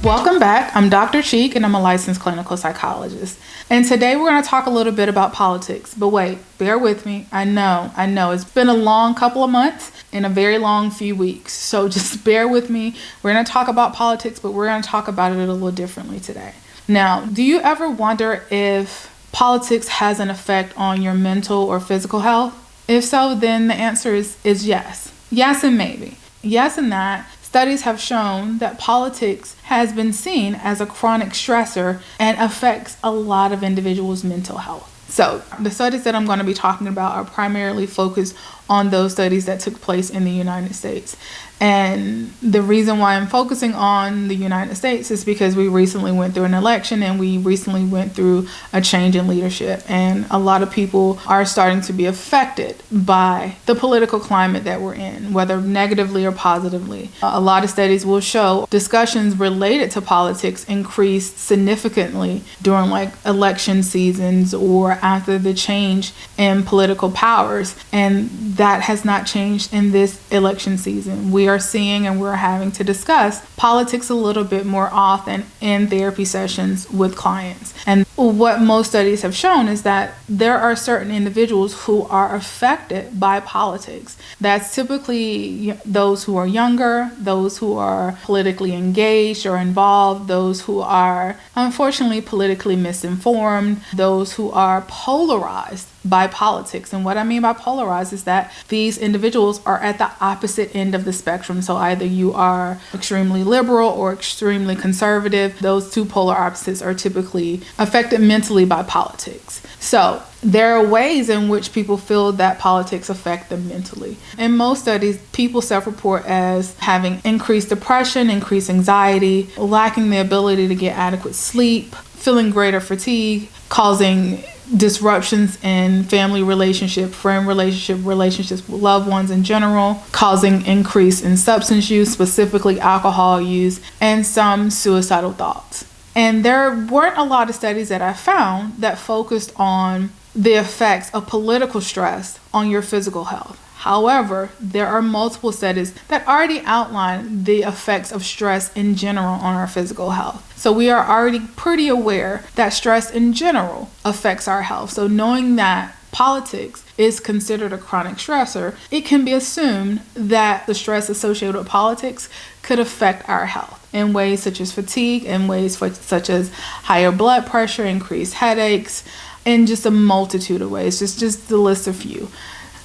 Welcome back. I'm Dr. Cheek and I'm a licensed clinical psychologist. And today we're going to talk a little bit about politics. But wait, bear with me. I know it's been a long couple of months and a very long few weeks. So just bear with me. We're going to talk about politics, but we're going to talk about it a little differently today. Now, do you ever wonder if politics has an effect on your mental or physical health? If so, then the answer is yes. Yes and maybe. Yes in that studies have shown that politics has been seen as a chronic stressor and affects a lot of individuals' mental health. So the studies that I'm going to be talking about are primarily focused on those studies that took place in the United States. And the reason why I'm focusing on the United States is because we recently went through an election and we recently went through a change in leadership. And a lot of people are starting to be affected by the political climate that we're in, whether negatively or positively. A lot of studies will show discussions related to politics increased significantly during election seasons or after the change in political powers. And that has not changed in this election season. We are seeing and we're having to discuss politics a little bit more often in therapy sessions with clients. And what most studies have shown is that there are certain individuals who are affected by politics. That's typically those who are younger, those who are politically engaged or involved, those who are unfortunately politically misinformed, those who are polarized by politics. And what I mean by polarized is that these individuals are at the opposite end of the spectrum. So either you are extremely liberal or extremely conservative. Those two polar opposites are typically affected mentally by politics. So there are ways in which people feel that politics affect them mentally. In most studies, people self-report as having increased depression, increased anxiety, lacking the ability to get adequate sleep, feeling greater fatigue, causing disruptions in family relationship, friend relationship, relationships with loved ones in general, causing increase in substance use, specifically alcohol use, and some suicidal thoughts. And there weren't a lot of studies that I found that focused on the effects of political stress on your physical health. However, there are multiple studies that already outline the effects of stress in general on our physical health. So we are already pretty aware that stress in general affects our health. So knowing that politics is considered a chronic stressor, it can be assumed that the stress associated with politics could affect our health in ways such as fatigue, in ways such as higher blood pressure, increased headaches, in just a multitude of ways, just to list a few.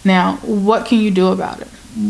Now, what can you do about it?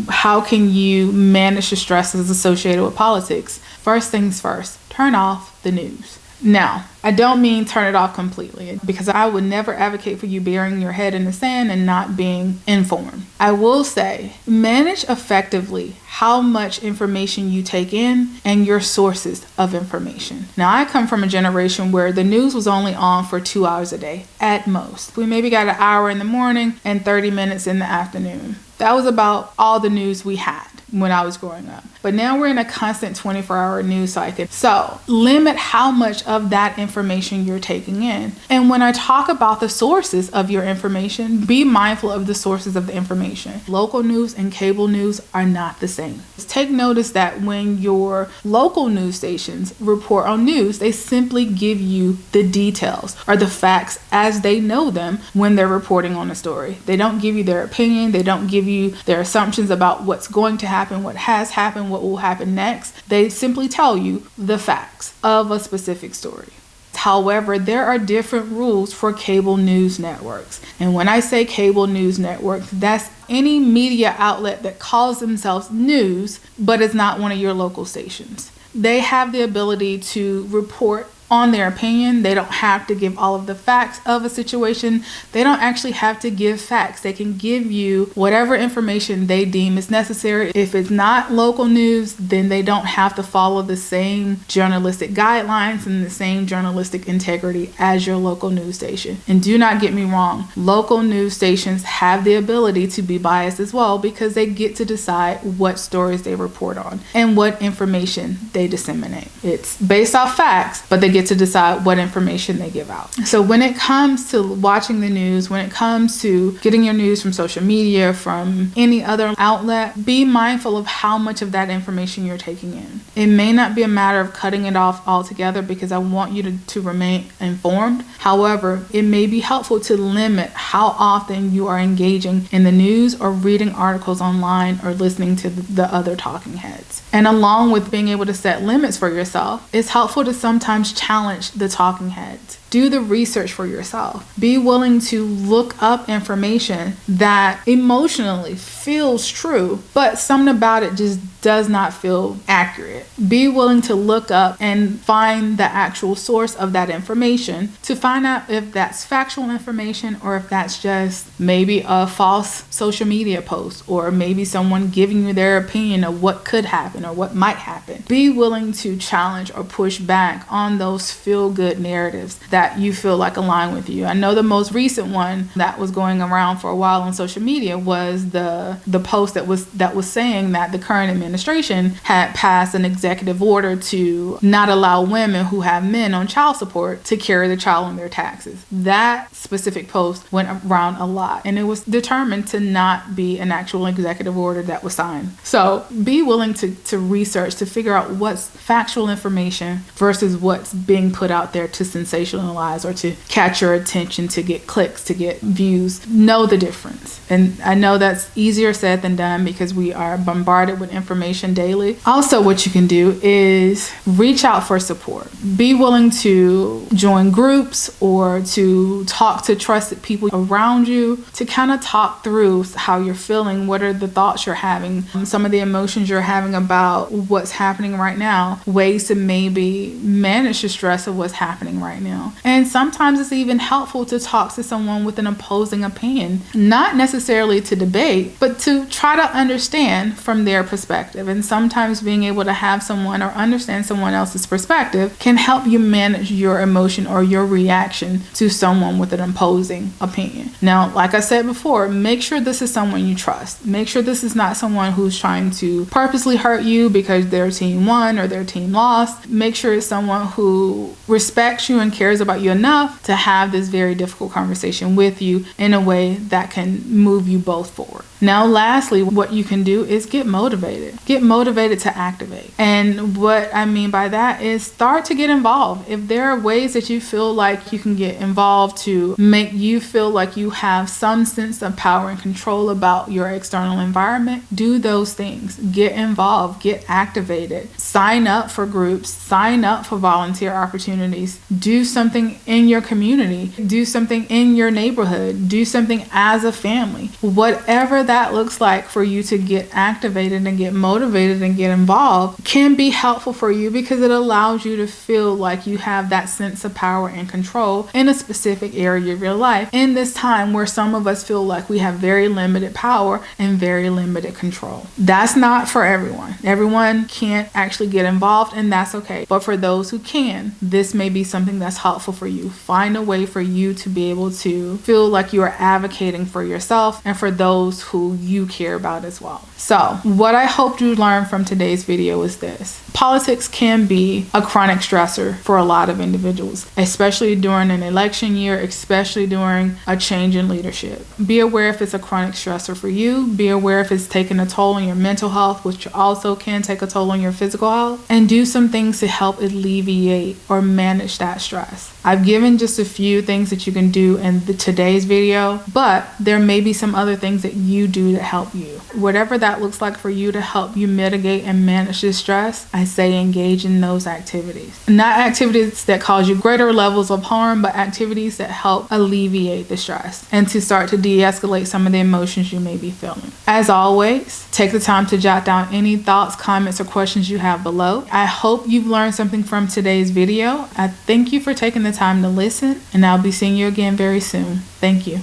How can you manage the stresses associated with politics? First things first, turn off the news. Now, I don't mean turn it off completely, because I would never advocate for you burying your head in the sand and not being informed. I will say, manage effectively how much information you take in and your sources of information. Now, I come from a generation where the news was only on for 2 hours a day at most. We maybe got an hour in the morning and 30 minutes in the afternoon. That was about all the news we had when I was growing up. But now we're in a constant 24-hour news cycle. So limit how much of that information you're taking in. And when I talk about the sources of your information, be mindful of the sources of the information. Local news and cable news are not the same. Take notice that when your local news stations report on news, they simply give you the details or the facts as they know them when they're reporting on a story. They don't give you their opinion. They don't give you their assumptions about what's going to happen, what has happened, what will happen next. They simply tell you the facts of a specific story. However, there are different rules for cable news networks. And when I say cable news networks, that's any media outlet that calls themselves news, but is not one of your local stations. They have the ability to report on their opinion. They don't have to give all of the facts of a situation. They don't actually have to give facts. They can give you whatever information they deem is necessary. If it's not local news, then they don't have to follow the same journalistic guidelines and the same journalistic integrity as your local news station. And do not get me wrong, local news stations have the ability to be biased as well, because they get to decide what stories they report on and what information they disseminate. It's based off facts, but they get get to decide what information they give out. So when it comes to watching the news, when it comes to getting your news from social media, from any other outlet, be mindful of how much of that information you're taking in. It may not be a matter of cutting it off altogether, because I want you to remain informed. However, it may be helpful to limit how often you are engaging in the news or reading articles online or listening to the other talking heads. And along with being able to set limits for yourself, it's helpful to sometimes challenge the talking heads. Do the research for yourself. Be willing to look up information that emotionally feels true, but something about it just does not feel accurate. Be willing to look up and find the actual source of that information to find out if that's factual information or if that's just maybe a false social media post, or maybe someone giving you their opinion of what could happen or what might happen. Be willing to challenge or push back on those feel-good narratives that you feel like align with you. I know the most recent one that was going around for a while on social media was the post that was saying that the current administration had passed an executive order to not allow women who have men on child support to carry the child on their taxes. That specific post went around a lot, and it was determined to not be an actual executive order that was signed. So be willing to research, to figure out what's factual information versus what's being put out there to sensationalize or to catch your attention, to get clicks, to get views. Know the difference. And I know that's easier said than done because we are bombarded with information daily. Also, what you can do is reach out for support. Be willing to join groups or to talk to trusted people around you to kind of talk through how you're feeling, what are the thoughts you're having, some of the emotions you're having about what's happening right now, ways to maybe manage the stress of what's happening right now. And sometimes it's even helpful to talk to someone with an opposing opinion, not necessarily to debate, but to try to understand from their perspective. And sometimes being able to have someone or understand someone else's perspective can help you manage your emotion or your reaction to someone with an opposing opinion. Now, like I said before, make sure this is someone you trust. Make sure this is not someone who's trying to purposely hurt you because their team won or their team lost. Make sure it's someone who respects you and cares about you enough to have this very difficult conversation with you in a way that can move you both forward. Now, lastly, what you can do is get motivated. Get motivated to activate. And what I mean by that is start to get involved. If there are ways that you feel like you can get involved to make you feel like you have some sense of power and control about your external environment, do those things. Get involved, get activated, sign up for groups, sign up for volunteer opportunities, do something in your community, do something in your neighborhood, do something as a family. Whatever that looks like for you to get activated and get motivated and get involved can be helpful for you because it allows you to feel like you have that sense of power and control in a specific area of your life in this time where some of us feel like we have very limited power and very limited control. That's not for everyone. Everyone can't actually get involved, and that's okay. But for those who can, this may be something that's helpful for you. Find a way for you to be able to feel like you are advocating for yourself and for those who you care about as well. So what I hope you learned from today's video is this. Politics can be a chronic stressor for a lot of individuals, especially during an election year, especially during a change in leadership. Be aware if it's a chronic stressor for you. Be aware if it's taking a toll on your mental health, which also can take a toll on your physical health, and do some things to help alleviate or manage that stress. I've given just a few things that you can do in today's video, but there may be some other things that you do to help you. Whatever that looks like for you to help you mitigate and manage this stress, I say engage in those activities. Not activities that cause you greater levels of harm, but activities that help alleviate the stress and to start to de-escalate some of the emotions you may be feeling. As always, take the time to jot down any thoughts, comments, or questions you have below. I hope you've learned something from today's video. I thank you for taking the time to listen, and I'll be seeing you again very soon. Thank you.